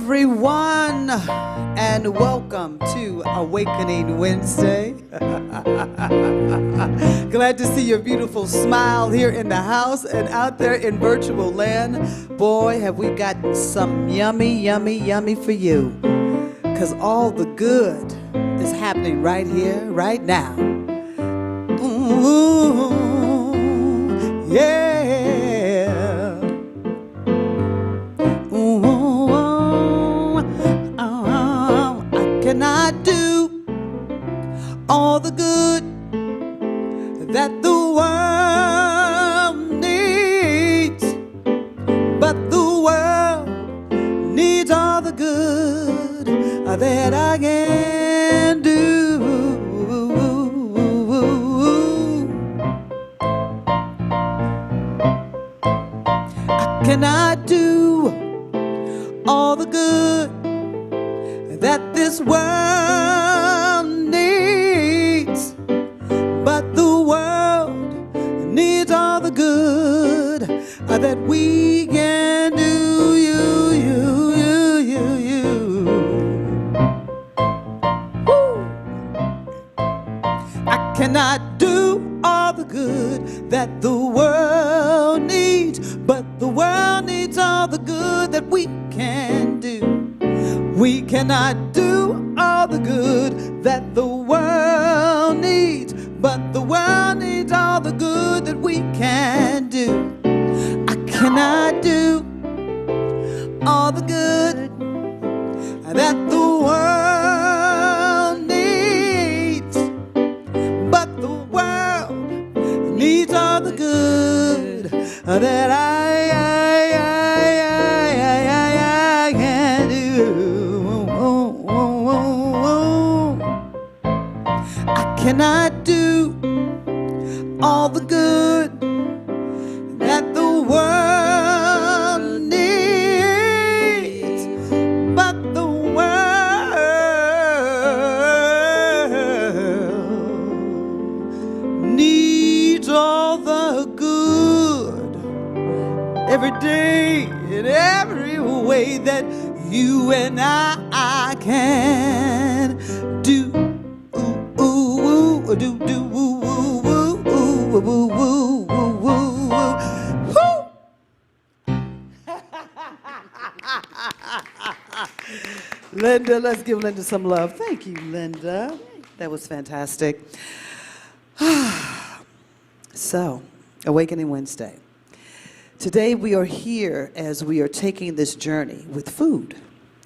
everyone, and welcome to Awakening Wednesday. Glad to see your beautiful smile here in the house and out there in virtual land. Boy, have we got some yummy, yummy, yummy for you. Because all the good is happening right here, right now. Ooh, yeah. Cannot do all the good that the world needs, but the world needs all the good that I can do. I cannot do all the good that this world needs, but the world needs all the good that we can do. You. Woo. I cannot do all the good that the world needs, but the world needs all the good that we can do. We cannot do all the good that the world needs, but the world needs all the good that we can do. I cannot do all the good that the world needs, but the world needs all the good that I can do. I cannot do all the good that the world needs, but the world needs all the good every day in every way that you and I can do. Linda, let's give Linda some love. Thank you, Linda. That was fantastic. So, Awakening Wednesday. Today we are here as we are taking this journey with food.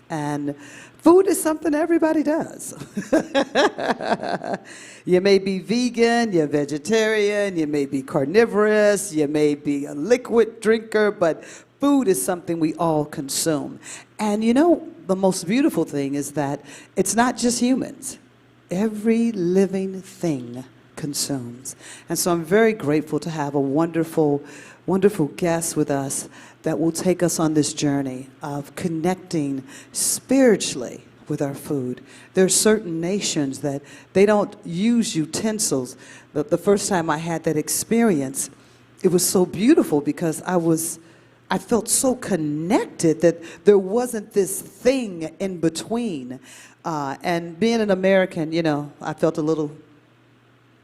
And food is something everybody does. You may be vegan, you're vegetarian, you may be carnivorous, you may be a liquid drinker, but food is something we all consume. And you know, the most beautiful thing is that it's not just humans. Every living thing consumes. And so I'm very grateful to have a wonderful, wonderful guest with us that will take us on this journey of connecting spiritually with our food. There are certain nations that they don't use utensils. But the first time I had that experience, it was so beautiful because I felt so connected that there wasn't this thing in between. And being an American, you know, I felt a little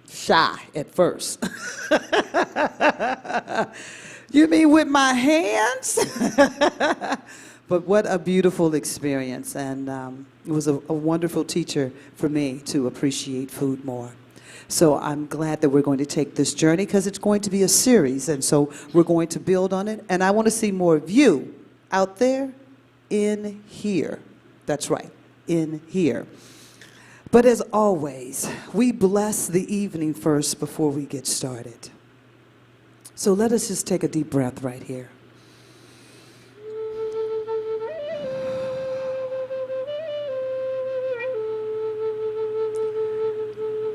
shy at first. You mean with my hands? But what a beautiful experience. And it was a wonderful teacher for me to appreciate food more. So I'm glad that we're going to take this journey because it's going to be a series. And so we're going to build on it. And I want to see more of you out there in here. That's right, in here. But as always, we bless the evening first before we get started. So let us just take a deep breath right here.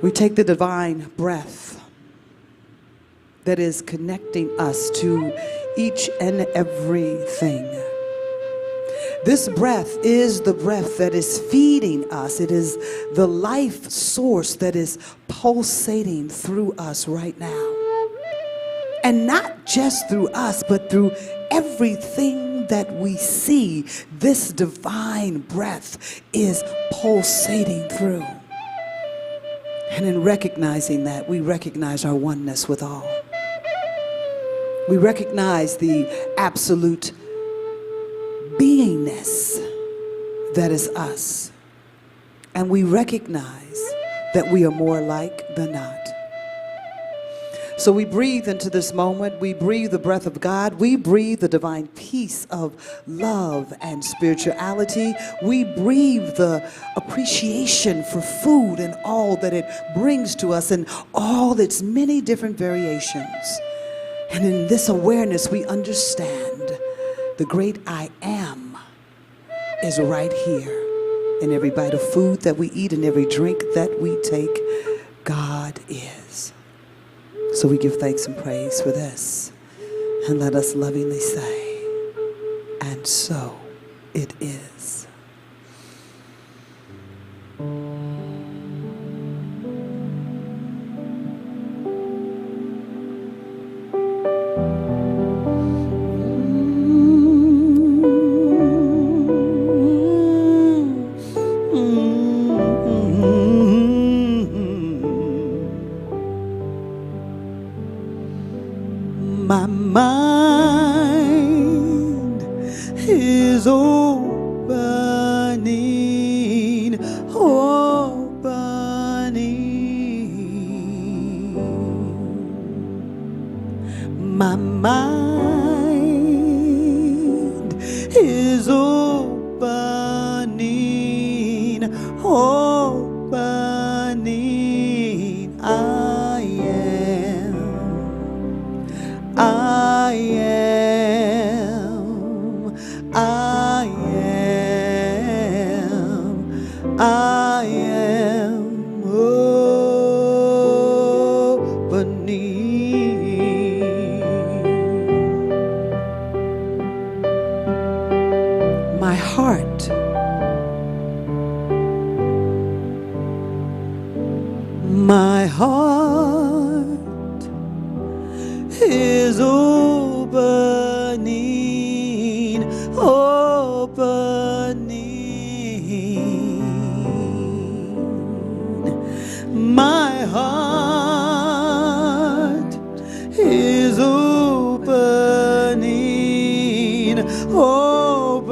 We take the divine breath that is connecting us to each and everything. This breath is the breath that is feeding us. It is the life source that is pulsating through us right now. And not just through us, but through everything that we see, this divine breath is pulsating through. And in recognizing that, we recognize our oneness with all. We recognize the absolute beingness that is us. And we recognize that we are more alike than not. So we breathe into this moment. We breathe the breath of God. We breathe the divine peace of love and spirituality. We breathe the appreciation for food and all that it brings to us and all its many different variations. And in this awareness, we understand the great I am is right here. In every bite of food that we eat and every drink that we take, God is. So we give thanks and praise for this. And let us lovingly say, and so it is. My mind is opening, opening. My mind is opening, opening. I am, I am, I am opening. My heart, my heart is opening, opening. My heart is opening, opening.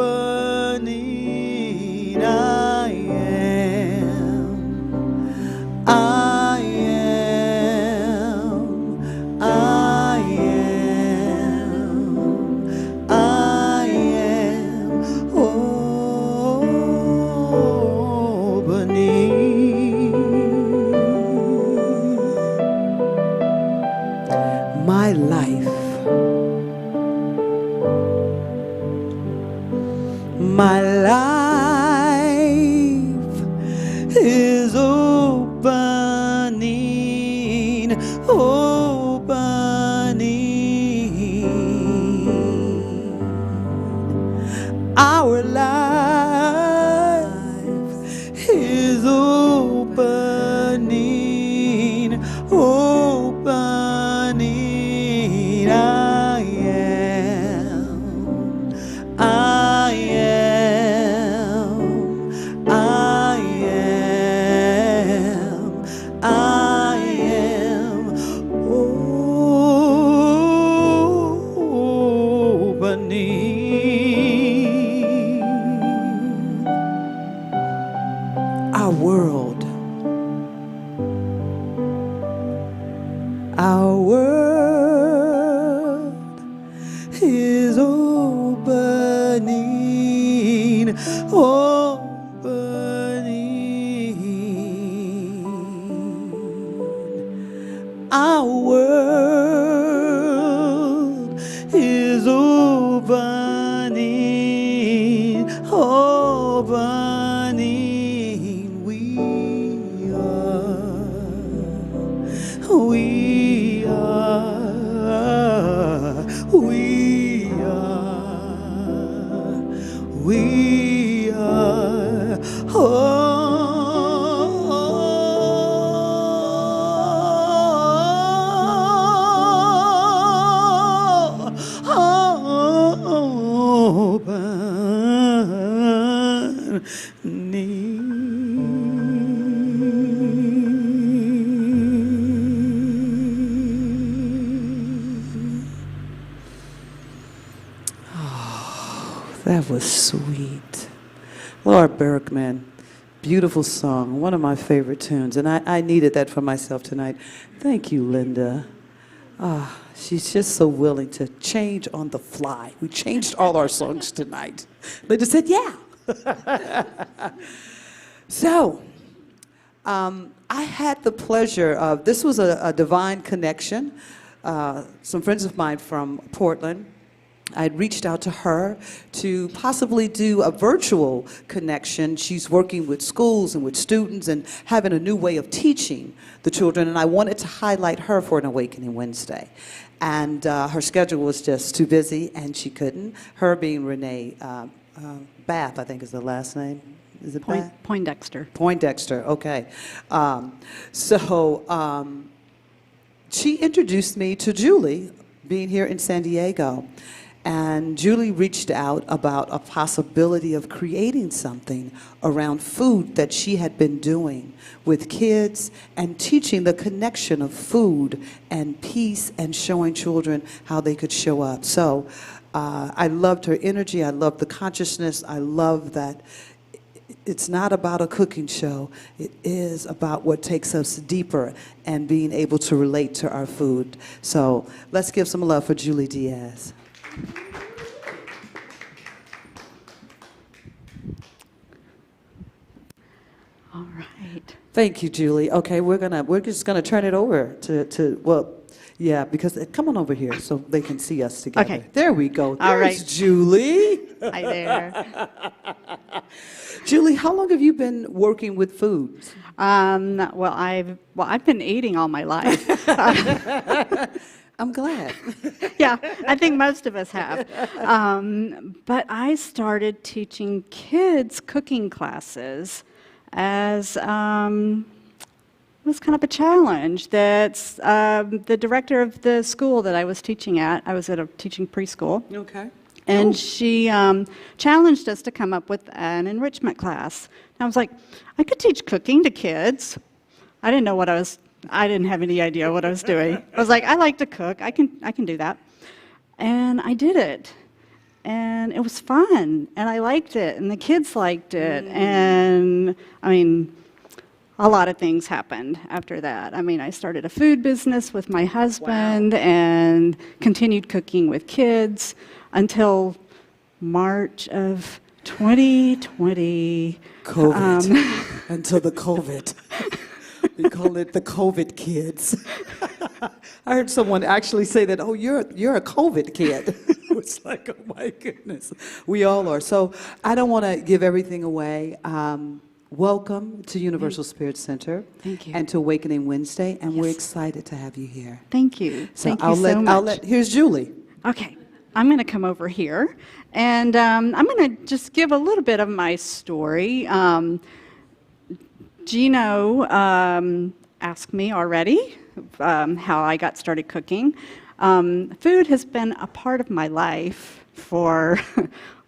I am, I am, I am, I am opening. My life, my life is opening, opening. Our life is opening, opening. I am, I am, I am, I am opening. Our world, our world is opening, opening. Our world is opening, opening. We are, we are, That was sweet. Laura Berkman, beautiful song, one of my favorite tunes, and I needed that for myself tonight. Thank you, Linda. She's just so willing to change on the fly. We changed all our songs tonight. Linda said, yeah. So, I had the pleasure of, this was a divine connection. Some friends of mine from Portland, I had reached out to her to possibly do a virtual connection. She's working with schools and with students and having a new way of teaching the children, and I wanted to highlight her for an Awakening Wednesday. And her schedule was just too busy, and she couldn't. Her being Renee Bath, I think is the last name. Is it Bath? Poindexter. Poindexter, okay. She introduced me to Julie, being here in San Diego. And Julie reached out about a possibility of creating something around food that she had been doing with kids and teaching the connection of food and peace and showing children how they could show up. So I loved her energy. I loved the consciousness. I love that it's not about a cooking show. It is about what takes us deeper and being able to relate to our food. So let's give some love for Julie Diaz. All right. Thank you, Julie. Okay, we're just gonna turn it over to well, yeah, because come on over here so they can see us together. Okay. There we go. There's All right. Julie. Hi there. Julie, how long have you been working with food? Well, I've been eating all my life. I'm glad. Yeah, I think most of us have. But I started teaching kids cooking classes as it was kind of a challenge. That's the director of the school that I was teaching at. I was at a teaching preschool. Okay. And she challenged us to come up with an enrichment class. And I was like, I could teach cooking to kids. I didn't have any idea what I was doing. I was like, I like to cook. I can do that. And I did it. And it was fun. And I liked it. And the kids liked it. And I mean, a lot of things happened after that. I mean, I started a food business with my husband and continued cooking with kids until March of 2020. COVID. Until the COVID. We call it the COVID kids. I heard someone actually say that, oh, you're a COVID kid. It's like, oh my goodness. We all are. So I don't want to give everything away. Welcome to Universal Spirit Center. Thank you. And to Awakening Wednesday, and Yes. we're excited to have you here. Thank you. So Thank you so much. Here's Julie. Okay, I'm going to come over here, and I'm going to just give a little bit of my story. Gino asked me already how I got started cooking. Food has been a part of my life for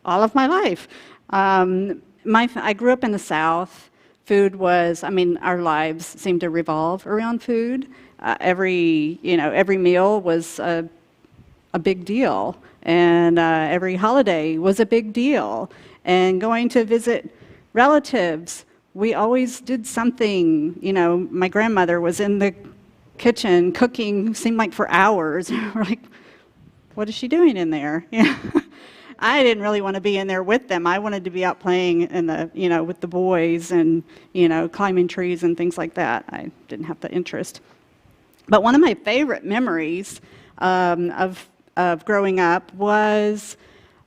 all of my life. I grew up in the South. Food was, our lives seemed to revolve around food. Every meal was a big deal, and every holiday was a big deal. And going to visit relatives, we always did something. My grandmother was in the kitchen cooking, seemed like for hours. We're like, what is she doing in there? I didn't really want to be in there with them. I wanted to be out playing with the boys and, climbing trees and things like that. I didn't have the interest. But one of my favorite memories of growing up was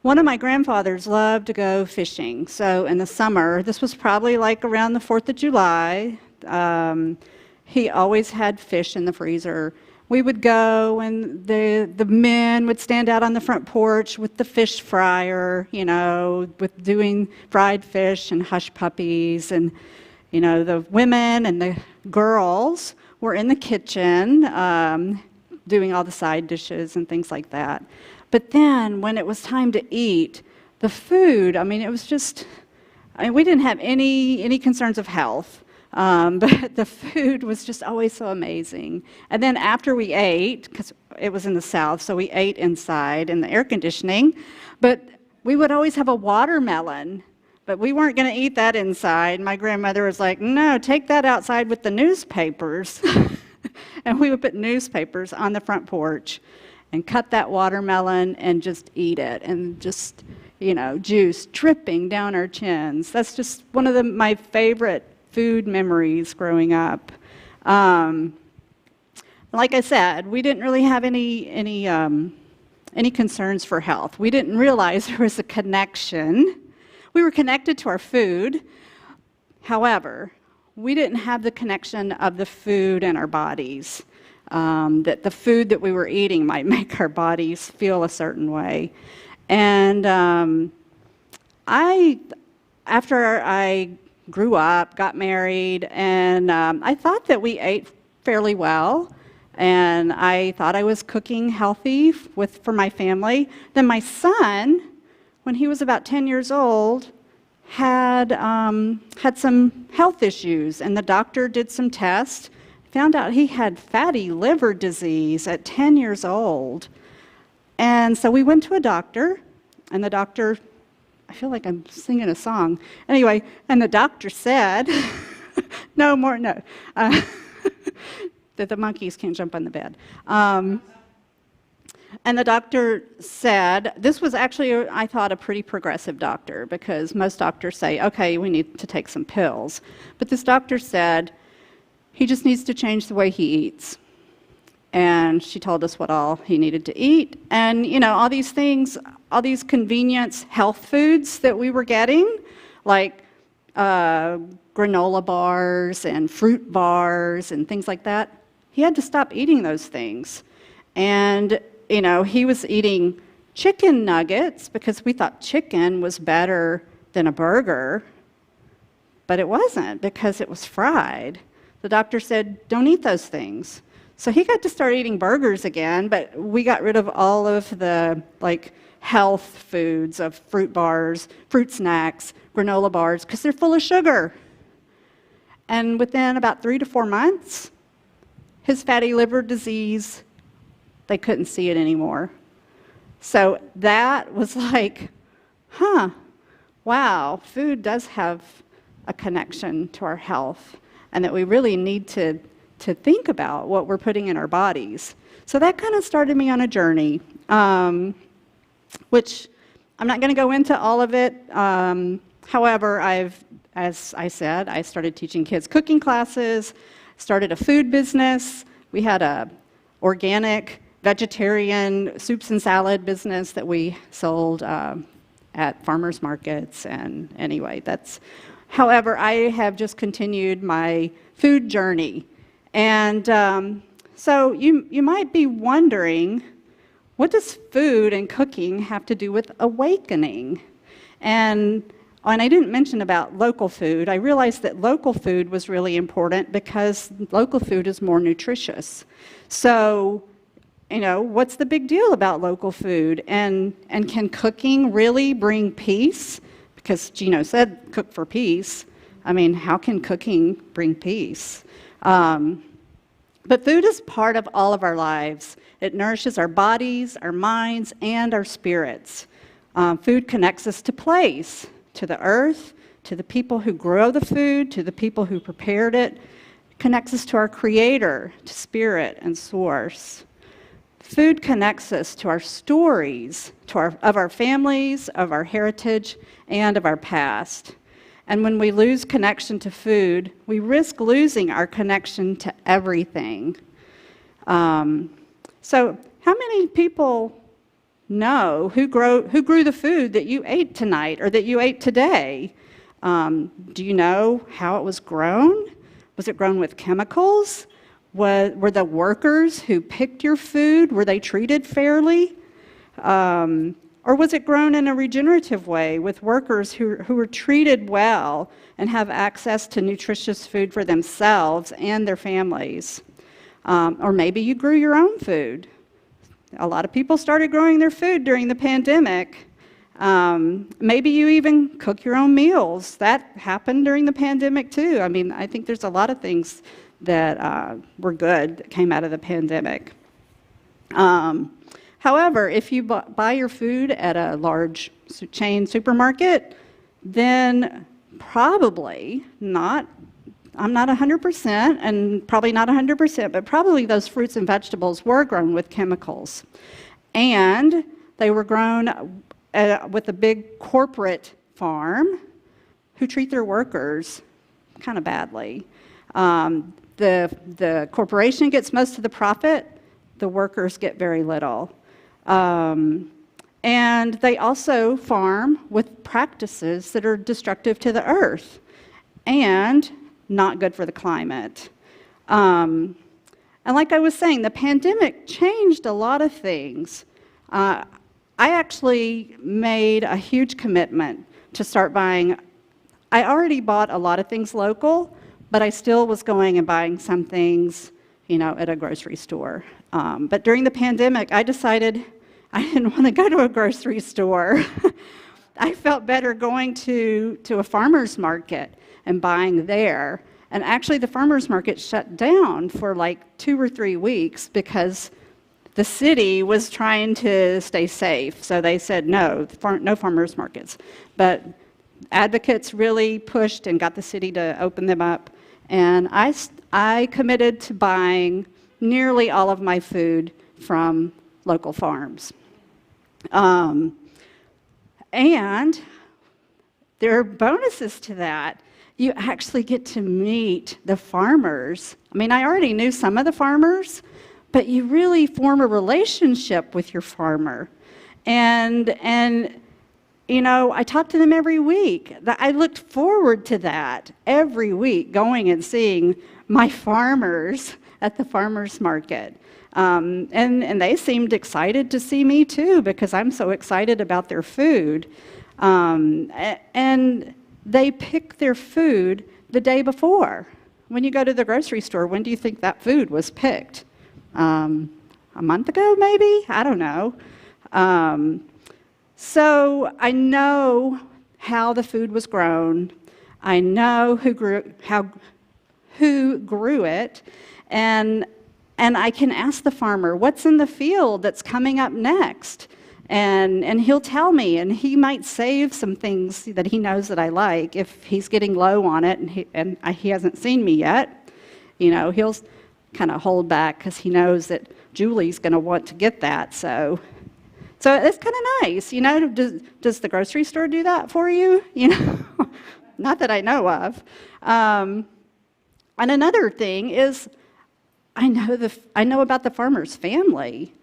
one of my grandfathers loved to go fishing. So in the summer, this was probably like around the 4th of July, he always had fish in the freezer. We would go, and the men would stand out on the front porch with the fish fryer, with doing fried fish and hush puppies. And, the women and the girls were in the kitchen doing all the side dishes and things like that. But then when it was time to eat, the food, it was just I mean, we didn't have any concerns of health, but the food was just always so amazing. And then after we ate, because it was in the South, so we ate inside in the air conditioning, but we would always have a watermelon, but we weren't going to eat that inside. My grandmother was like, no, take that outside with the newspapers. And we would put newspapers on the front porch and cut that watermelon and just eat it, and just, juice dripping down our chins. That's just one of my favorite food memories growing up. Like I said, we didn't really have any concerns for health. We didn't realize there was a connection. We were connected to our food. However, we didn't have the connection of the food in our bodies, that the food that we were eating might make our bodies feel a certain way. And after I grew up, got married, and I thought that we ate fairly well, and I thought I was cooking healthy for my family. Then my son, when he was about 10 years old, had some health issues, and the doctor did some tests, found out he had fatty liver disease at 10 years old. And so we went to a doctor, and the doctor, I feel like I'm singing a song. Anyway, and the doctor said, that the monkeys can't jump on the bed. And the doctor said, this was actually, I thought, a pretty progressive doctor, because most doctors say, okay, we need to take some pills. But this doctor said, he just needs to change the way he eats. And she told us what all he needed to eat. And, all these things, all these convenience health foods that we were getting, like granola bars and fruit bars and things like that, he had to stop eating those things. And he was eating chicken nuggets because we thought chicken was better than a burger, but it wasn't, because it was fried. The doctor said, don't eat those things. So he got to start eating burgers again, but we got rid of all of the health foods of fruit bars, fruit snacks, granola bars, because they're full of sugar. And within about 3 to 4 months, his fatty liver disease, they couldn't see it anymore. So that was wow, food does have a connection to our health, and that we really need to think about what we're putting in our bodies. So that kind of started me on a journey, which I'm not going to go into all of it. However, as I said, I started teaching kids cooking classes, started a food business. We had a organic vegetarian soups and salad business that we sold at farmers markets. And anyway, however, I have just continued my food journey. And so you might be wondering, what does food and cooking have to do with awakening? And I didn't mention about local food. I realized that local food was really important because local food is more nutritious. So, what's the big deal about local food? And can cooking really bring peace? Because Gino said, cook for peace. I mean, how can cooking bring peace? But food is part of all of our lives. It nourishes our bodies, our minds, and our spirits. Food connects us to place, to the earth, to the people who grow the food, to the people who prepared it. It connects us to our Creator, to Spirit and Source. Food connects us to our stories, of our families, of our heritage, and of our past. And when we lose connection to food, we risk losing our connection to everything. So how many people know who grew the food that you ate tonight or that you ate today? Do you know how it was grown? Was it grown with chemicals? Were the workers who picked your food, were they treated fairly? Or was it grown in a regenerative way with workers who were treated well and have access to nutritious food for themselves and their families? Or maybe you grew your own food. A lot of people started growing their food during the pandemic, Maybe you even cook your own meals. That happened during the pandemic too. I mean, I think there's a lot of things that were good that came out of the pandemic. However, if you buy your food at a large chain supermarket, then probably not, I'm not 100%, and probably not 100%, but probably those fruits and vegetables were grown with chemicals. And they were grown with a big corporate farm who treat their workers kind of badly. The corporation gets most of the profit, the workers get very little. And they also farm with practices that are destructive to the earth and not good for the climate. And like I was saying, the pandemic changed a lot of things. I actually made a huge commitment to start buying. I already bought a lot of things local, but I still was going and buying some things, at a grocery store. But during the pandemic, I decided I didn't want to go to a grocery store. I felt better going to a farmer's market and buying there. And actually, the farmer's market shut down for like 2 or 3 weeks because the city was trying to stay safe. So they said no farmer's markets. But advocates really pushed and got the city to open them up. And I committed to buying nearly all of my food from local farms. And there are bonuses to that. You actually get to meet the farmers. I mean, I already knew some of the farmers, but you really form a relationship with your farmer. And I talk to them every week. I looked forward to that every week, going and seeing my farmers at the farmer's market. And they seemed excited to see me too, because I'm so excited about their food. And they pick their food the day before. When you go to the grocery store, when do you think that food was picked? A month ago, maybe? I don't know. So I know how the food was grown. I know who grew it, and I can ask the farmer, what's in the field that's coming up next? And he'll tell me, and he might save some things that he knows that I like if he's getting low on it and he hasn't seen me yet. He'll kind of hold back because he knows that Julie's going to want to get that. So it's kind of nice. Does the grocery store do that for you? Not that I know of. And another thing is, I know about the farmer's family.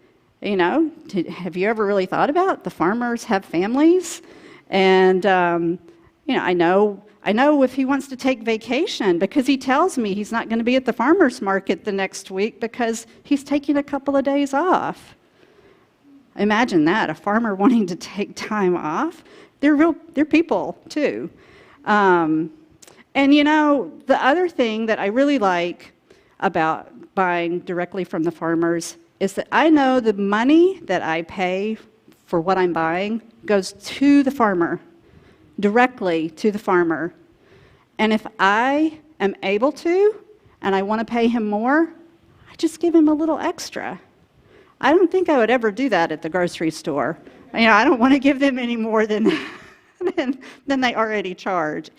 Have you ever really thought about the farmers have families? And I know if he wants to take vacation, because he tells me he's not going to be at the farmer's market the next week because he's taking a couple of days off. Imagine that, a farmer wanting to take time off. They're people too. And the other thing that I really like about buying directly from the farmers is that I know the money that I pay for what I'm buying goes to the farmer, directly to the farmer. And if I am able to, and I want to pay him more, I just give him a little extra. I don't think I would ever do that at the grocery store. I don't want to give them any more than they already charge.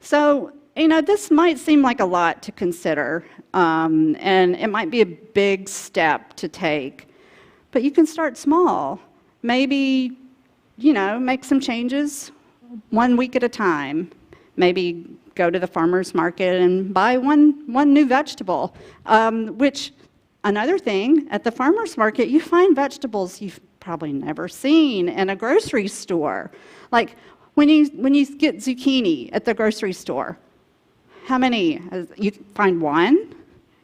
So this might seem like a lot to consider, and it might be a big step to take, but you can start small. Maybe, make some changes 1 week at a time. Maybe go to the farmer's market and buy one new vegetable, which another thing, at the farmer's market, you find vegetables you've probably never seen in a grocery store. Like when you get zucchini at the grocery store, how many? You find one,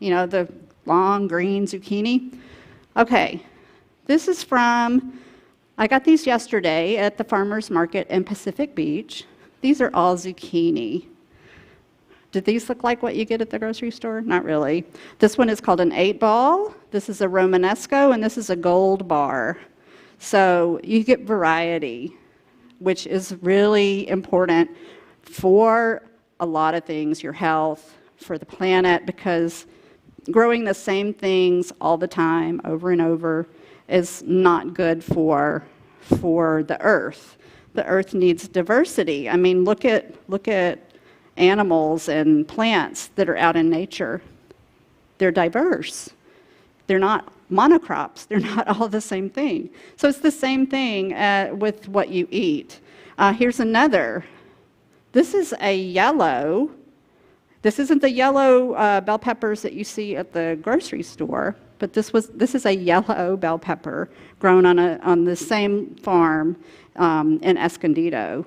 the long green zucchini. Okay, this is I got these yesterday at the farmer's market in Pacific Beach. These are all zucchini. Do these look like what you get at the grocery store? Not really. This one is called an 8-ball. This is a Romanesco, and this is a gold bar. So you get variety, which is really important for a lot of things, your health, for the planet, because growing the same things all the time, over and over, is not good for the earth. The earth needs diversity. I mean, look at animals and plants that are out in nature. They're diverse. They're not monocrops. They're not all the same thing. So it's the same thing with what you eat. Here's another. This is a yellow. This isn't the yellow bell peppers that you see at the grocery store, but this is a yellow bell pepper grown on the same farm in Escondido.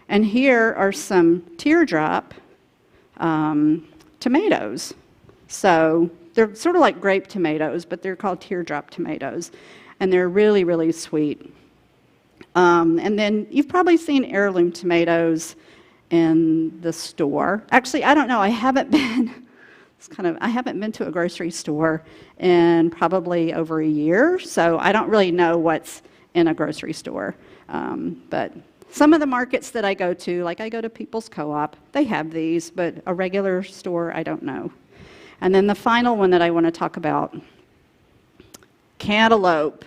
And here are some teardrop tomatoes. So they're sort of like grape tomatoes, but they're called teardrop tomatoes. And they're really, really sweet. And then you've probably seen heirloom tomatoes in the store. Actually, I don't know. I haven't been to a grocery store in probably over a year, so I don't really know what's in a grocery store. But some of the markets that I go to, like I go to People's Co-op, they have these, but a regular store, I don't know. And then the final one that I want to talk about, cantaloupe.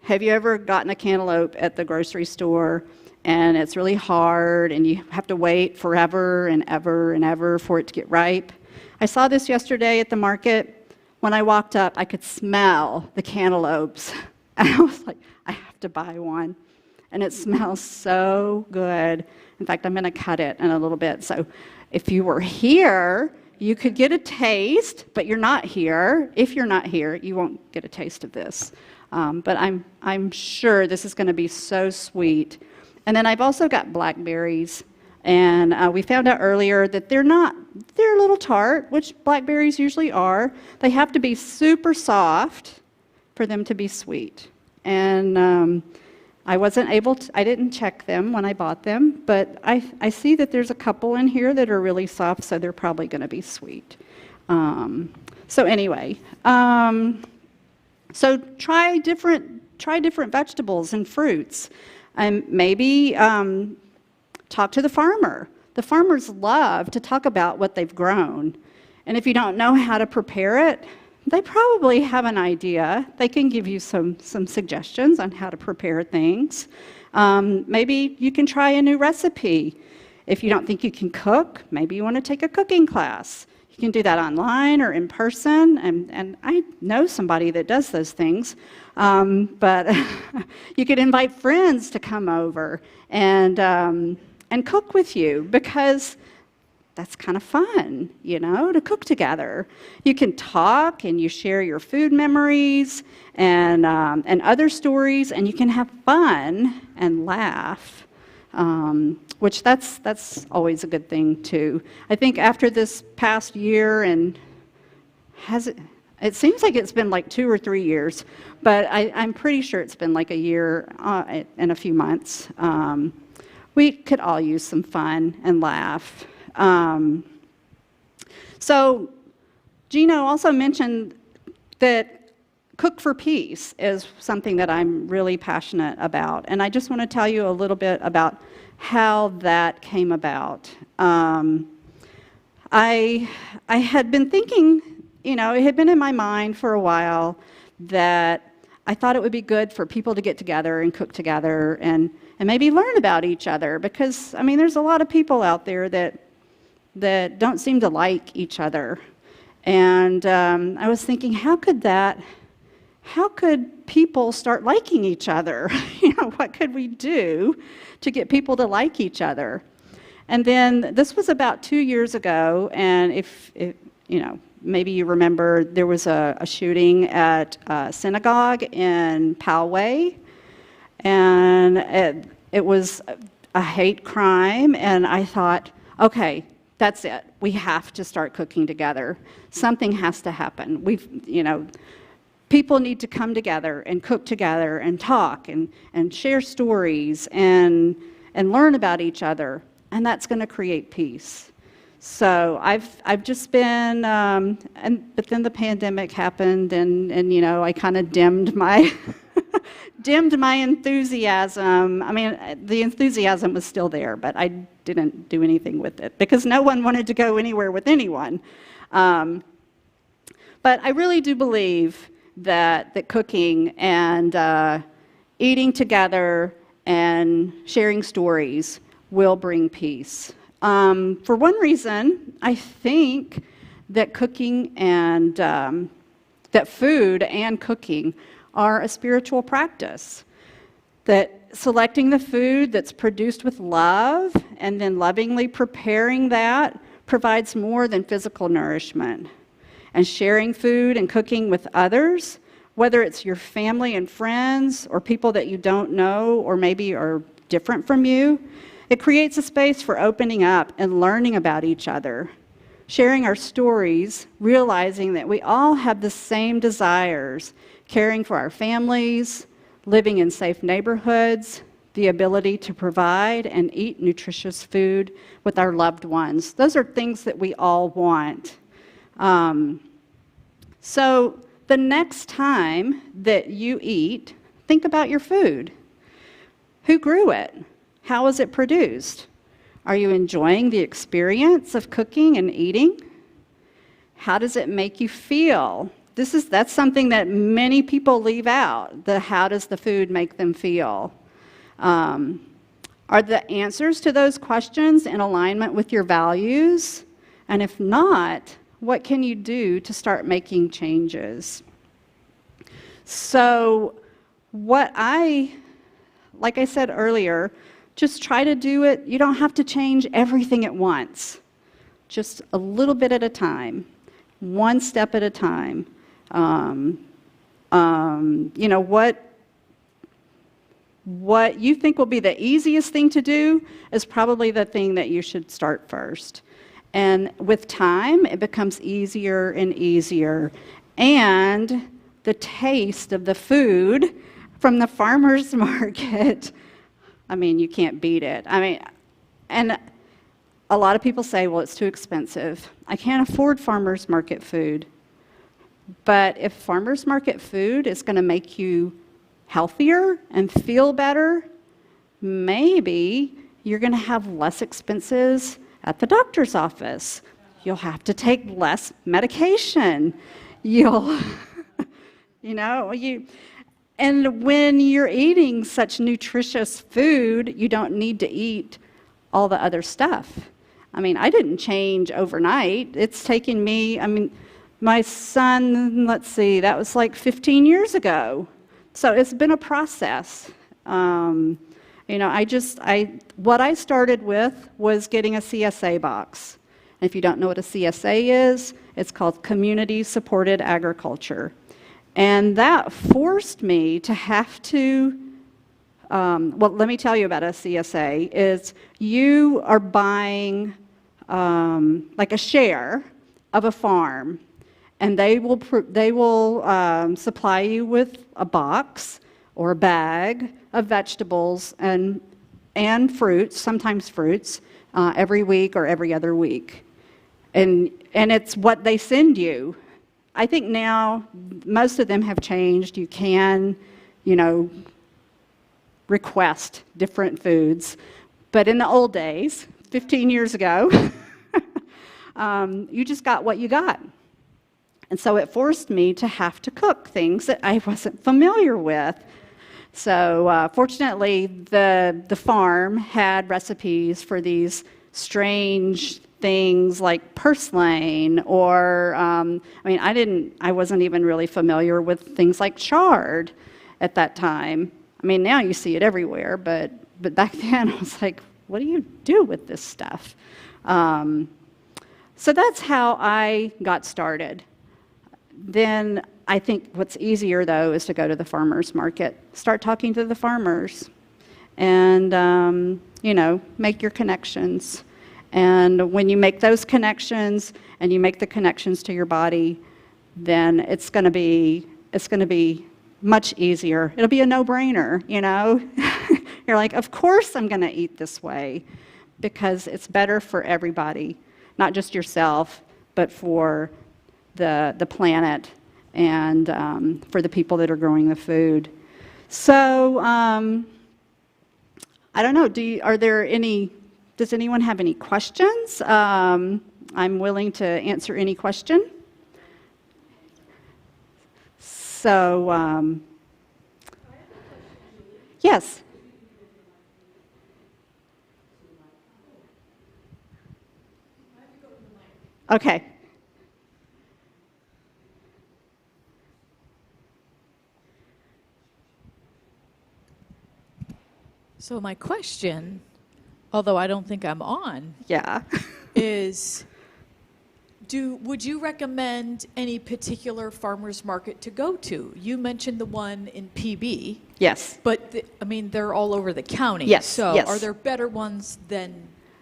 Have you ever gotten a cantaloupe at the grocery store and it's really hard and you have to wait forever and ever and ever for it to get ripe? I saw this yesterday at the market. When I walked up, I could smell the cantaloupes. And I was like, I have to buy one. And it smells so good. In fact, I'm going to cut it in a little bit. So if you were here, you could get a taste, but you're not here. If you're not here, you won't get a taste of this. But I'm sure this is going to be so sweet. And then I've also got blackberries. And we found out earlier that they're a little tart, which blackberries usually are. They have to be super soft for them to be sweet. And I didn't check them when I bought them, but I see that there's a couple in here that are really soft, so they're probably going to be sweet. So anyway, so try different vegetables and fruits, and maybe talk to the farmer. The farmers love to talk about what they've grown, and if you don't know how to prepare it, they probably have an idea. They can give you some suggestions on how to prepare things. Maybe you can try a new recipe. If you don't think you can cook, maybe you want to take a cooking class. You can do that online or in person, and I know somebody that does those things. But you could invite friends to come over and cook with you, because that's kind of fun, to cook together. You can talk and you share your food memories and other stories, and you can have fun and laugh, which that's always a good thing too. I think after this past year, and it seems like it's been like 2 or 3 years, but I'm pretty sure it's been like a year and a few months. We could all use some fun and laugh. So Gino also mentioned that Cook for Peace is something that I'm really passionate about, and I just want to tell you a little bit about how that came about. I had been thinking, it had been in my mind for a while that I thought it would be good for people to get together and cook together and maybe learn about each other, because, there's a lot of people out there that don't seem to like each other. And I was thinking, how could people start liking each other? What could we do to get people to like each other? And then this was about 2 years ago, and if maybe you remember, there was a shooting at a synagogue in Poway, and it was a hate crime, and I thought, okay, that's it. We have to start cooking together. Something has to happen. People need to come together and cook together and talk and share stories and learn about each other, and that's going to create peace. So I've just been, but then the pandemic happened, and I kind of dimmed my dimmed my enthusiasm. I mean, the enthusiasm was still there, but I didn't do anything with it because no one wanted to go anywhere with anyone. But I really do believe that cooking and eating together and sharing stories will bring peace. For one reason, I think that cooking and that food and cooking are a spiritual practice. That selecting the food that's produced with love and then lovingly preparing that provides more than physical nourishment. And sharing food and cooking with others, whether it's your family and friends or people that you don't know or maybe are different from you, it creates a space for opening up and learning about each other. Sharing our stories, realizing that we all have the same desires, caring for our families, living in safe neighborhoods, the ability to provide and eat nutritious food with our loved ones. Those are things that we all want. So the next time that you eat, think about your food. Who grew it? How was it produced? Are you enjoying the experience of cooking and eating? How does it make you feel? That's something that many people leave out. How does the food make them feel? Are the answers to those questions in alignment with your values? And if not, what can you do to start making changes? So like I said earlier, just try to do it. You don't have to change everything at once. Just a little bit at a time, one step at a time. You know, what you think will be the easiest thing to do is probably the thing that you should start first. And with time, it becomes easier and easier. And the taste of the food from the farmer's market, I mean, you can't beat it. I mean, and a lot of people say, well, it's too expensive. I can't afford farmer's market food. But if farmer's market food is going to make you healthier and feel better, maybe you're going to have less expenses at the doctor's office. You'll have to take less medication. And when you're eating such nutritious food, you don't need to eat all the other stuff. I mean, I didn't change overnight. It's taken me, my son, let's see, that was like 15 years ago. So it's been a process. What I started with was getting a CSA box. And if you don't know what a CSA is, it's called Community Supported Agriculture. And that forced me to have to, let me tell you about a CSA, is you are buying like a share of a farm, and they will supply you with a box or a bag of vegetables and fruits, sometimes fruits, every week or every other week. And it's what they send you. I think now most of them have changed. You can, request different foods. But in the old days, 15 years ago, you just got what you got. And so it forced me to have to cook things that I wasn't familiar with. So fortunately, the farm had recipes for these strange things like purslane, or I wasn't even really familiar with things like chard at that time. Now you see it everywhere, but back then I was like, what do you do with this stuff? So that's how I got started. Then I think what's easier, though, is to go to the farmer's market. Start talking to the farmers and, make your connections. And when you make those connections and you make the connections to your body, then it's going to be much easier. It'll be a no-brainer, You're like, of course I'm going to eat this way because it's better for everybody, not just yourself, but for the planet and for the people that are growing the food. So I don't know. Does anyone have any questions? I'm willing to answer any question. So, yes. Okay. So my question, although I don't think I'm on, Yeah. is would you recommend any particular farmer's market to go to? You mentioned the one in PB, Yes. but they're all over the county. Yes, So yes. are there better ones than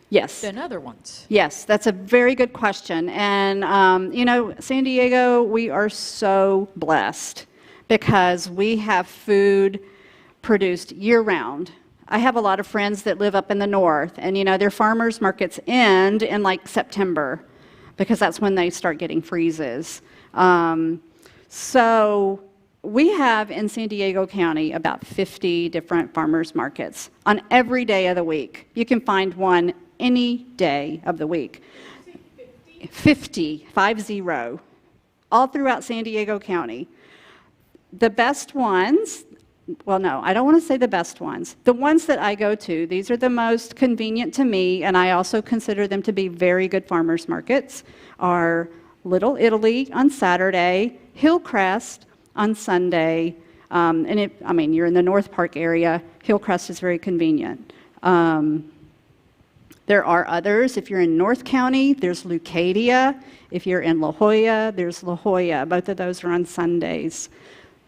Yes. other ones? Yes, that's a very good question. And, San Diego, we are so blessed because we have food produced year-round. I have a lot of friends that live up in the north, and, their farmers markets end in like September because that's when they start getting freezes. So we have in San Diego County about 50 different farmers markets on every day of the week. You can find one any day of the week. 50, all throughout San Diego County. The best ones, well, no, I don't want to say the best ones. The ones that I go to, these are the most convenient to me, and I also consider them to be very good farmers markets, are Little Italy on Saturday, Hillcrest on Sunday, you're in the North Park area. Hillcrest is very convenient. There are others. If you're in North County, there's Leucadia. If you're in La Jolla, there's La Jolla. Both of those are on Sundays.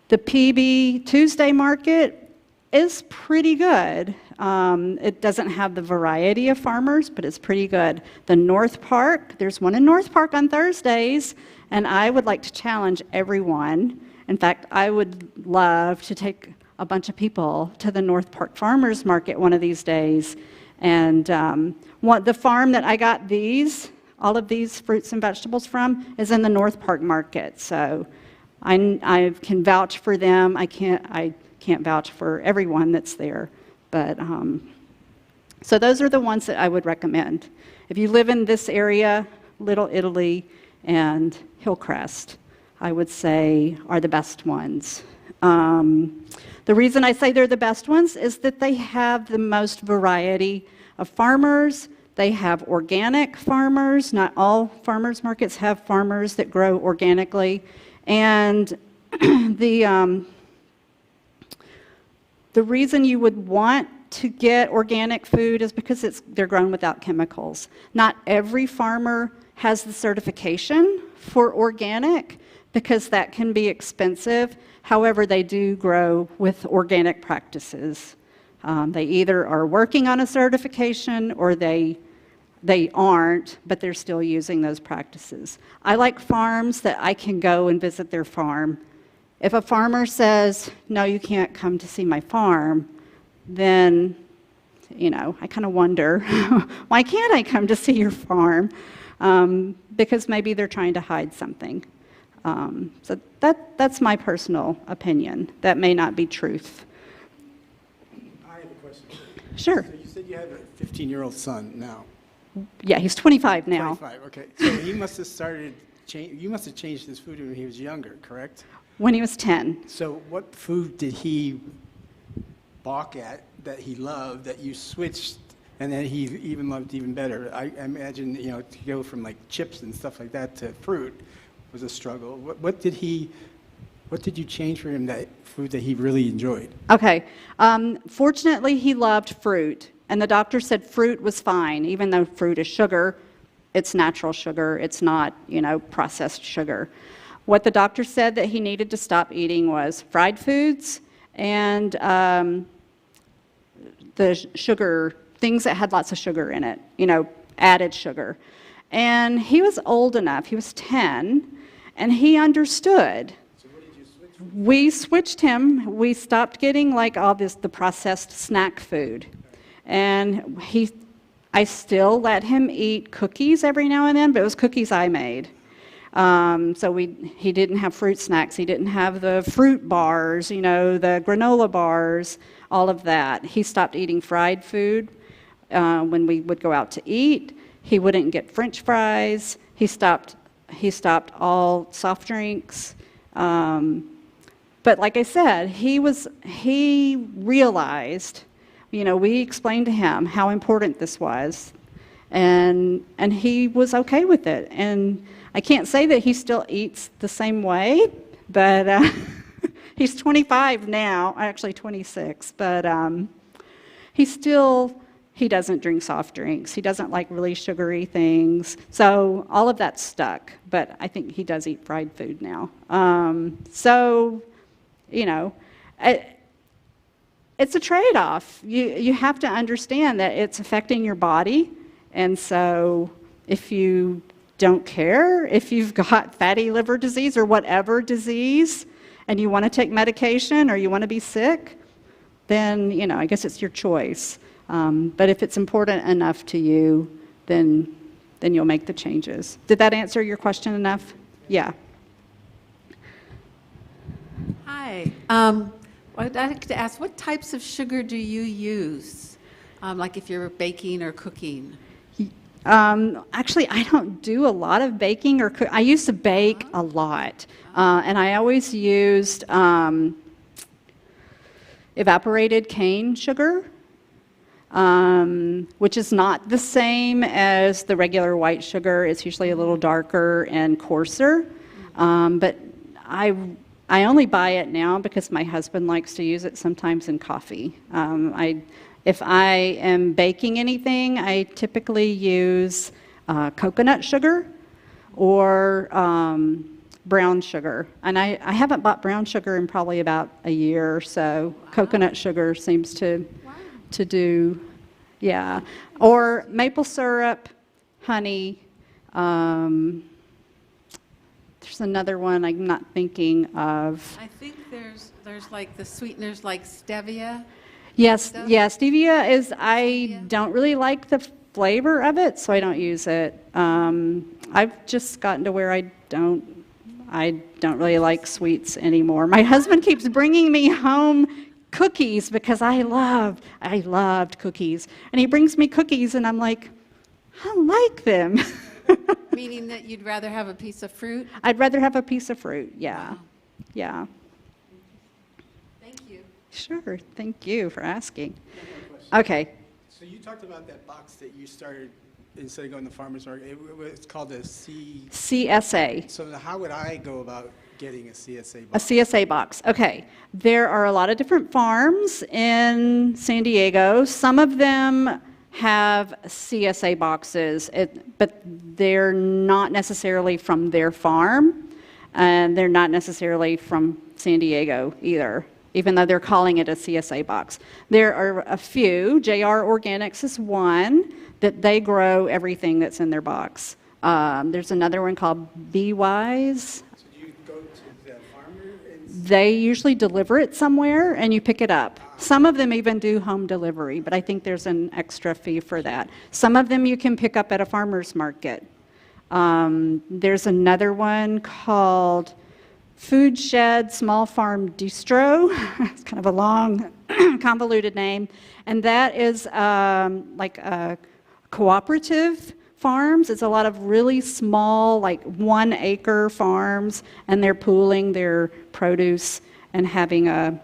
The PB Tuesday market is pretty good. It doesn't have the variety of farmers, but it's pretty good. The North Park, there's one in North Park on Thursdays, and I would like to challenge everyone. In fact, I would love to take a bunch of people to the North Park Farmers Market one of these days. And the farm that I got all of these fruits and vegetables from is in the North Park Market. So I can vouch for them. I can't vouch for everyone that's there, but so those are the ones that I would recommend. If you live in this area, Little Italy and Hillcrest, I would say are the best ones. The reason I say they're the best ones is that they have the most variety of farmers. They have organic farmers. Not all farmers markets have farmers that grow organically. And the reason you would want to get organic food is because they're grown without chemicals. Not every farmer has the certification for organic because that can be expensive. However, they do grow with organic practices. They either are working on a certification or they aren't, but they're still using those practices. I like farms that I can go and visit their farm. If a farmer says, no, you can't come to see my farm, then, I kind of wonder, why can't I come to see your farm? Because maybe they're trying to hide something. So that's my personal opinion. That may not be truth. I have a question. Sure. So you said you have a 15-year-old son now. Yeah, he's 25 now. 25, okay. So he must have you must have changed his food when he was younger, correct? When he was 10. So what food did he balk at that he loved, that you switched, and that he even loved even better? I imagine, to go from like chips and stuff like that to fruit was a struggle. What did you change for him, that food that he really enjoyed? Okay. Fortunately, he loved fruit. And the doctor said fruit was fine, even though fruit is sugar. It's natural sugar. It's not, processed sugar. What the doctor said that he needed to stop eating was fried foods and the sugar, things that had lots of sugar in it, added sugar. And he was old enough, he was 10, and he understood. So what did you switch We switched him. We stopped getting the processed snack food. And I still let him eat cookies every now and then, but it was cookies I made. He didn't have fruit snacks. He didn't have the fruit bars, you know, the granola bars, all of that. He stopped eating fried food when we would go out to eat. He wouldn't get French fries. He stopped all soft drinks. But like I said, he realized, you know, we explained to him how important this was, and he was okay with it. And I can't say that he still eats the same way, but he's 25 now, actually 26, but he doesn't drink soft drinks. He doesn't like really sugary things. So all of that stuck, but I think he does eat fried food now. You know, it's a trade-off. You have to understand that it's affecting your body, and so if you don't care, if you've got fatty liver disease or whatever disease, and you want to take medication or you want to be sick, then, you know, I guess it's your choice. But if it's important enough to you, then you'll make the changes. Did that answer your question enough? Yeah. Hi. I'd like to ask, what types of sugar do you use? Like if you're baking or cooking? Actually, I don't do a lot of baking or I used to bake a lot. And I always used evaporated cane sugar, which is not the same as the regular white sugar. It's usually a little darker and coarser. But I only buy it now because my husband likes to use it sometimes in coffee. If I am baking anything, I typically use coconut sugar or brown sugar. And I haven't bought brown sugar in probably about a year or so. Wow. Coconut sugar seems to do, yeah. Or maple syrup, honey. There's another one I'm not thinking of. I think there's like the sweeteners like stevia. Yes, yeah, stevia is, I don't really like the flavor of it, so I don't use it. I've just gotten to where I don't really like sweets anymore. My husband keeps bringing me home cookies because I loved cookies. And he brings me cookies and I'm like, I don't like them. Meaning that you'd rather have a piece of fruit? I'd rather have a piece of fruit, yeah. Wow. Yeah. Thank you. Sure, thank you for asking. Okay. So you talked about that box that you started, instead of going to the farmer's market, it's called a CSA. So how would I go about getting a CSA A box? CSA box, okay. There are a lot of different farms in San Diego. Some of them have CSA boxes, but they're not necessarily from their farm, and they're not necessarily from San Diego either, even though they're calling it a CSA box. There are a few. JR Organics is one, that they grow everything that's in their box. There's another one called Be Wise. So do you go to the farmer and They usually deliver it somewhere and you pick it up. Some of them even do home delivery, but I think there's an extra fee for that. Some of them you can pick up at a farmer's market. There's another one called Food Shed Small Farm Distro. It's kind of a long, convoluted name. And that is like a cooperative farms. It's a lot of really small, like 1 acre farms, and they're pooling their produce and having a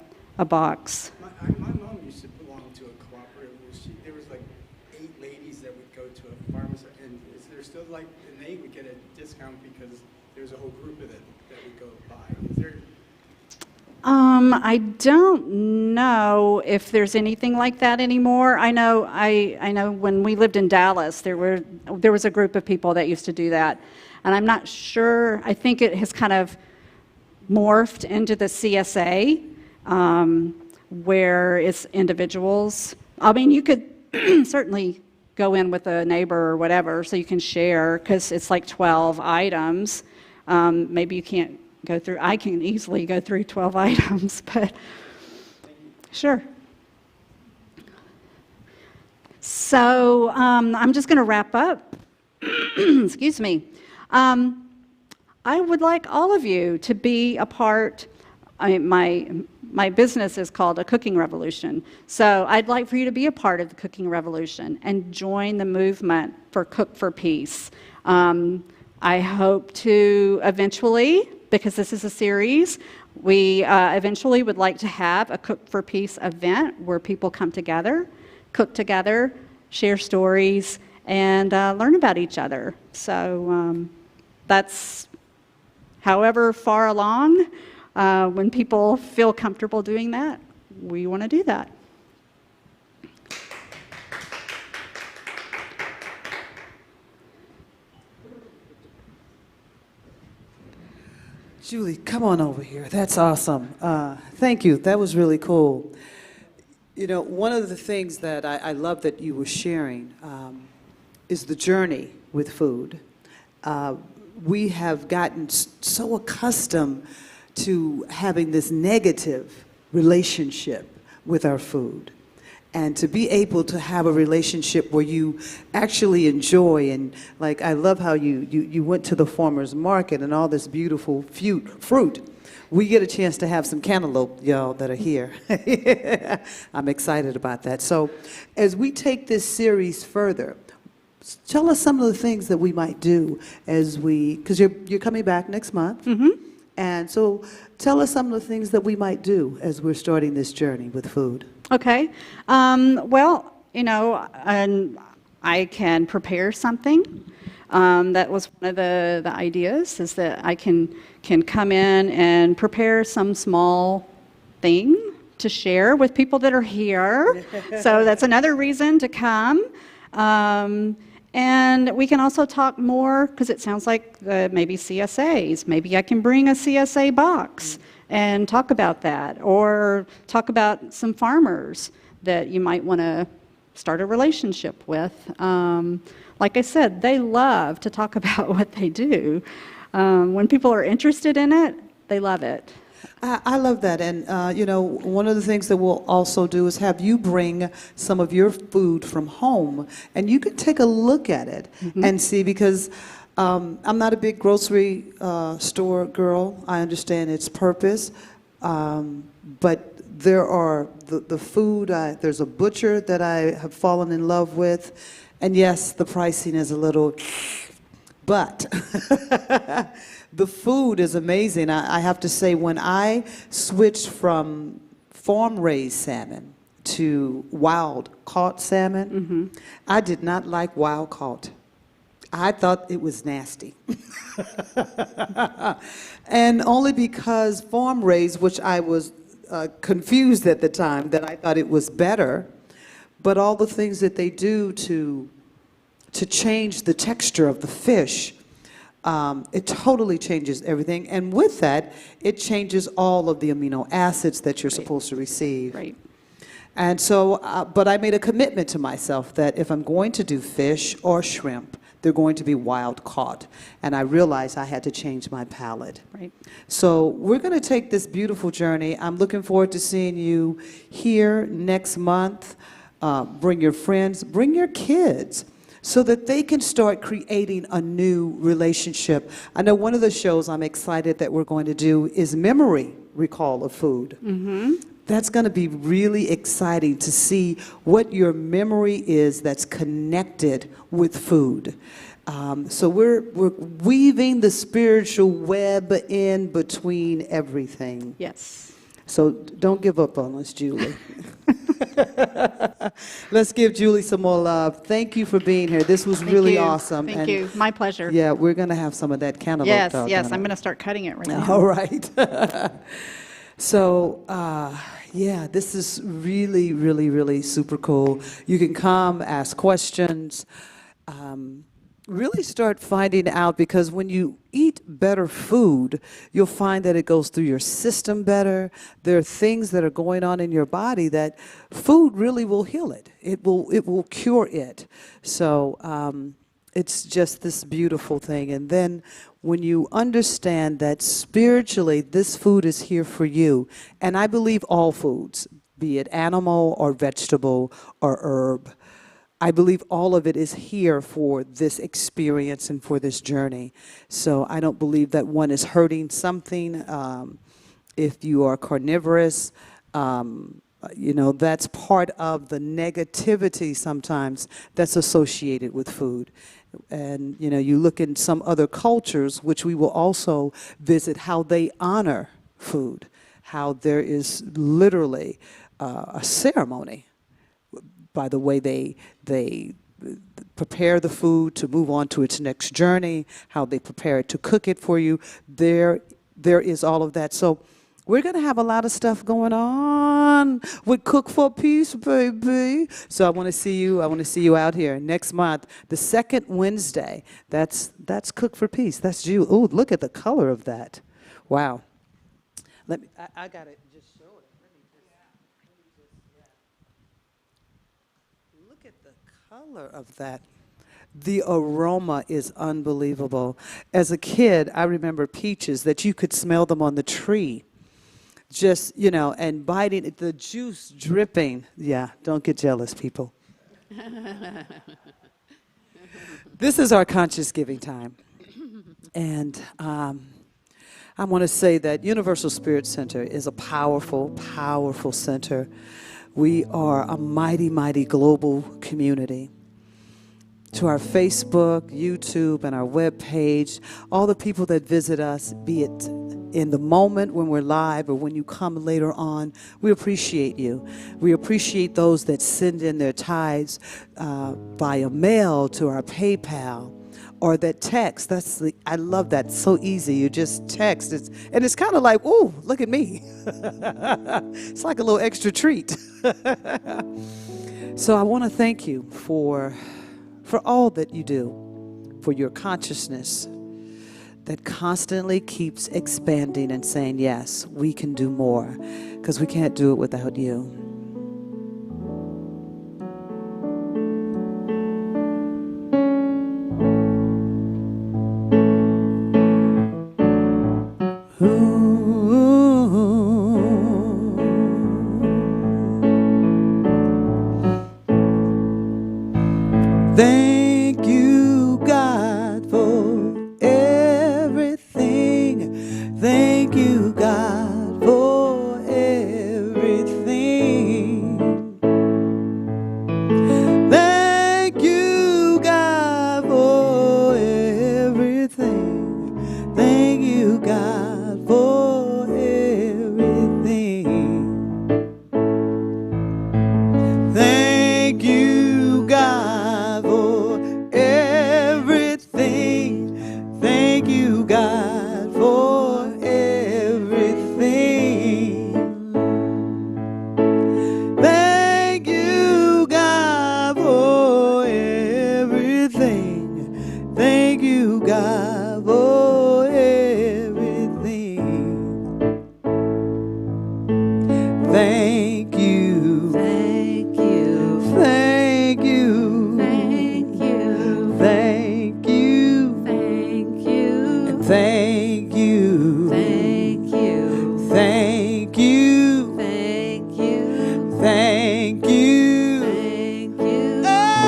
box. My mom used to belong to a cooperative. There was like 8 ladies that would go to a farmer's, and is there still like, and they would get a discount because there's a whole group of them that would go buy. Is there? I don't know if there's anything like that anymore. I know when we lived in Dallas, there was a group of people that used to do that, and I'm not sure. I think it has kind of morphed into the CSA, where it's individuals. I mean, you could certainly go in with a neighbor or whatever, so you can share, because it's like 12 items. Maybe you can't go through, I can easily go through 12 items, but sure. So I'm just going to wrap up. Excuse me. I would like all of you to be a part. My business is called A Cooking Revolution. So I'd like for you to be a part of the cooking revolution and join the movement for Cook for Peace. I hope to eventually, because this is a series, we eventually would like to have a Cook for Peace event where people come together, cook together, share stories, and learn about each other. So that's however far along. When people feel comfortable doing that, we want to do that. Julie, come on over here. That's awesome. Thank you. That was really cool. You know, one of the things that I love that you were sharing is the journey with food. We have gotten so accustomed to having this negative relationship with our food. And to be able to have a relationship where you actually enjoy, and like I love how you went to the farmer's market and all this beautiful fruit. We get a chance to have some cantaloupe, y'all, that are here. I'm excited about that. So as we take this series further, tell us some of the things that we might do as because you're coming back next month. Mm-hmm. And so tell us some of the things that we might do as we're starting this journey with food. Okay. Well, you know, I can prepare something. That was one of the ideas, is that I can come in and prepare some small thing to share with people that are here. So that's another reason to come. And we can also talk more, because it sounds like maybe CSAs. Maybe I can bring a CSA box and talk about that, or talk about some farmers that you might want to start a relationship with. Like I said, they love to talk about what they do. When people are interested in it, they love it. I love that. And, you know, one of the things that we'll also do is have you bring some of your food from home, and you can take a look at it and see, because I'm not a big grocery store girl. I understand its purpose. But there are the food, there's a butcher that I have fallen in love with. And yes, the pricing is a little, but the food is amazing. I have to say, when I switched from farm-raised salmon to wild-caught salmon, I did not like wild-caught. I thought it was nasty. And only because farm-raised, which I was confused at the time, that I thought it was better, but all the things that they do to change the texture of the fish, it totally changes everything. And with that, it changes all of the amino acids that you're supposed to receive. Right. And so, but I made a commitment to myself that if I'm going to do fish or shrimp, they're going to be wild caught. And I realized I had to change my palate. Right. So we're going to take this beautiful journey. I'm looking forward to seeing you here next month. Bring your friends, bring your kids, so that they can start creating a new relationship. I know one of the shows I'm excited that we're going to do is memory recall of food. That's going to be really exciting to see what your memory is that's connected with food. So we're weaving the spiritual web in between everything. Yes. So don't give up on us, Julie. Let's give Julie some more love. Thank you for being here. This was really awesome. Thank And you. My pleasure. yeah, we're going to have some of that cantaloupe. Yes, doggone yes. it. I'm going to start cutting it right now. All right. So, yeah, this is really, really, really super cool. You can come, ask questions, really start finding out, because when you eat better food, you'll find that it goes through your system better. There are things that are going on in your body that food really will heal it. It will cure it. So it's just this beautiful thing. And then when you understand that spiritually this food is here for you, and I believe all foods, be it animal or vegetable or herb, I believe all of it is here for this experience and for this journey. So I don't believe that one is hurting something. If you are carnivorous, that's part of the negativity sometimes that's associated with food. And, you look in some other cultures, which we will also visit, how they honor food, how there is literally a ceremony by the way they prepare the food to move on to its next journey, how they prepare it to cook it for you. There is all of that. So we're going to have a lot of stuff going on with Cook for Peace, baby. So I want to see you out here next month, the second Wednesday. That's Cook for Peace. That's you. Oh, look at the color of that. Wow. I got to just show it. Look at the color of that. The aroma is unbelievable. As a kid, I remember peaches that you could smell them on the tree. Just, and biting it, the juice dripping. Yeah, don't get jealous, people. This is our conscious giving time. And I want to say that Universal Spirit Center is a powerful, powerful center. We are a mighty, mighty global community. To our Facebook, YouTube, and our webpage, all the people that visit us, be it in the moment when we're live or when you come later on, we appreciate you. We appreciate those that send in their tithes via mail to our PayPal, or that text. I love that. It's so easy. You just text. It's kind of like, ooh, look at me. It's like a little extra treat. So I want to thank you for all that you do, for your consciousness that constantly keeps expanding and saying, yes, we can do more, because we can't do it without you. Thank you, God, for everything. Thank you, God, for everything. Thank you, God, for everything. Thank you, God, for everything. Thank you, God, for everything. Thank you, God, for everything. Thank you, God, for everything. Thank you, God, for everything. Thank you. Thank you. Thank you. Thank you. Thank you. Thank you. Thank you. Thank you. Thank you. Thank you. Thank you. Thank you. Oh,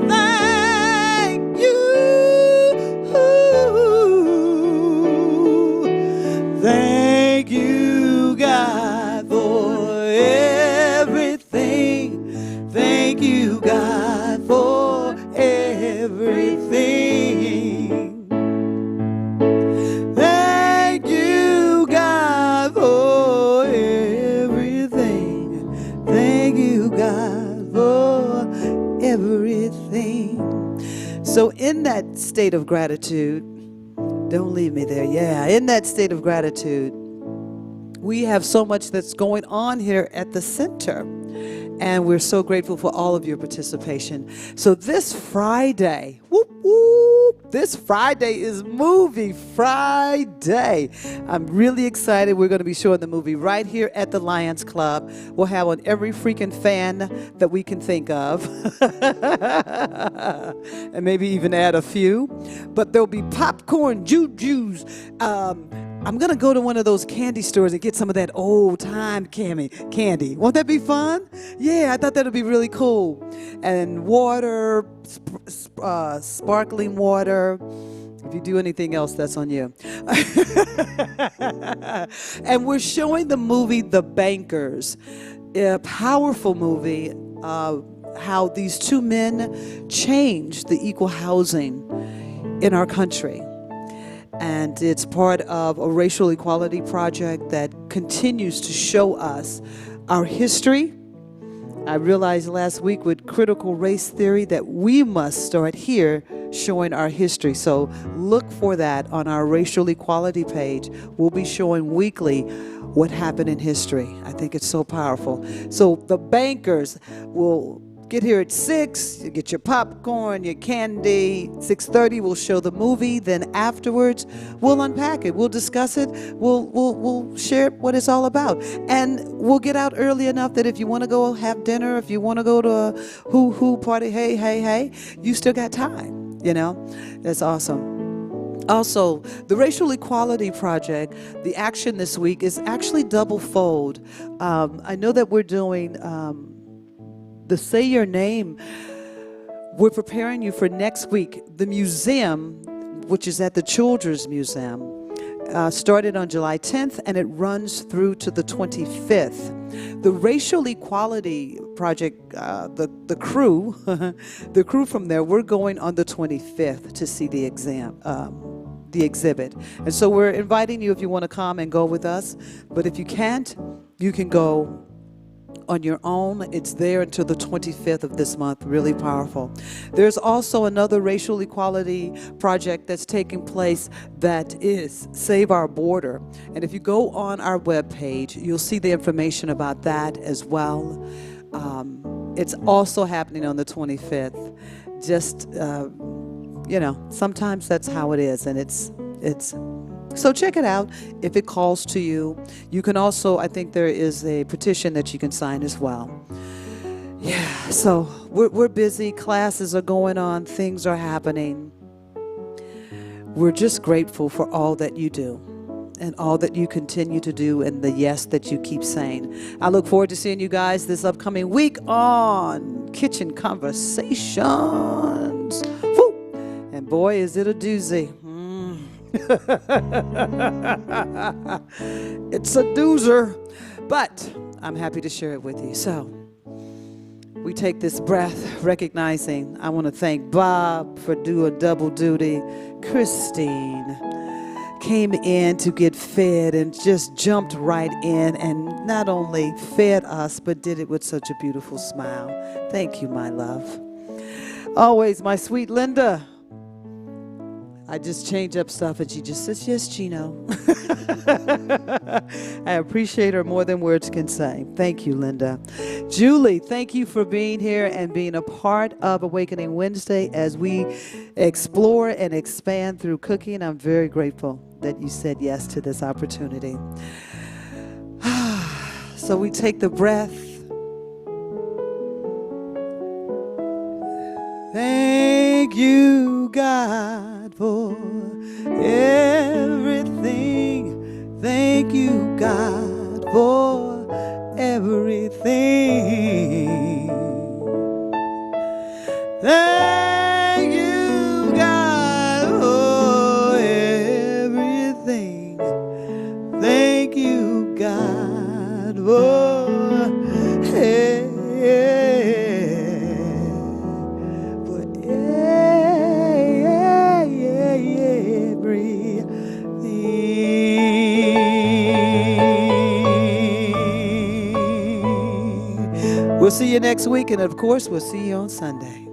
thank you. Thank you, God, for everything. Thank you, God, for everything. Thank you, God, for everything. Thank you, God, for everything. So in that state of gratitude, don't leave me there. Yeah, in that state of gratitude, we have so much that's going on here at the center. And we're so grateful for all of your participation. So this Friday, whoop, whoop, this Friday is Movie Friday. I'm really excited. We're going to be showing the movie right here at the Lions Club. We'll have on every freaking fan that we can think of. And maybe even add a few. But there'll be popcorn, juju's, I'm going to go to one of those candy stores and get some of that old time candy. Won't that be fun? Yeah, I thought that would be really cool. And water, sparkling water. If you do anything else, that's on you. And we're showing the movie The Bankers, a powerful movie, how these two men changed the equal housing in our country. And it's part of a racial equality project that continues to show us our history. I realized last week with critical race theory that we must start here showing our history. So look for that on our racial equality page. We'll be showing weekly what happened in history. I think it's so powerful. So The Bankers will get here at 6, you get your popcorn, your candy. 6:30, we'll show the movie. Then afterwards, we'll unpack it. We'll discuss it. We'll share what it's all about. And we'll get out early enough that if you want to go have dinner, if you want to go to a hoo-hoo party, hey, you still got time, you know? That's awesome. Also, the Racial Equality Project, the action this week is actually double fold. I know that we're doing the Say Your Name. We're preparing you for next week. The museum, which is at the Children's Museum, started on July 10th and it runs through to the 25th. The Racial Equality Project, the crew, the crew from there, we're going on the 25th to see the exhibit. And so we're inviting you if you want to come and go with us. But if you can't, you can go on your own. It's there until the 25th of this month. Really powerful. There's also another racial equality project that's taking place that is Save Our Border. And if you go on our webpage, you'll see the information about that as well. It's also happening on the 25th. Just, you know, sometimes that's how it is. And it's so check it out if it calls to you. You can also, I think there is a petition that you can sign as well. Yeah, so we're busy. Classes are going on. Things are happening. We're just grateful for all that you do and all that you continue to do and the yes that you keep saying. I look forward to seeing you guys this upcoming week on Kitchen Conversations. Woo! And boy, is it a doozy. It's a doozer, but I'm happy to share it with you. So we take this breath, recognizing I want to thank Bob for doing double duty. Christine came in to get fed and just jumped right in and not only fed us, but did it with such a beautiful smile. Thank you, my love. Always my sweet Linda. I just change up stuff and she just says, yes, Gino. I appreciate her more than words can say. Thank you, Linda. Julie, thank you for being here and being a part of Awakening Wednesday as we explore and expand through cooking. I'm very grateful that you said yes to this opportunity. So we take the breath. Thank you, God, for everything. Thank you, God, for everything. Thank you, God, for everything. Thank you, God, for We'll see you next week, and of course, we'll see you on Sunday.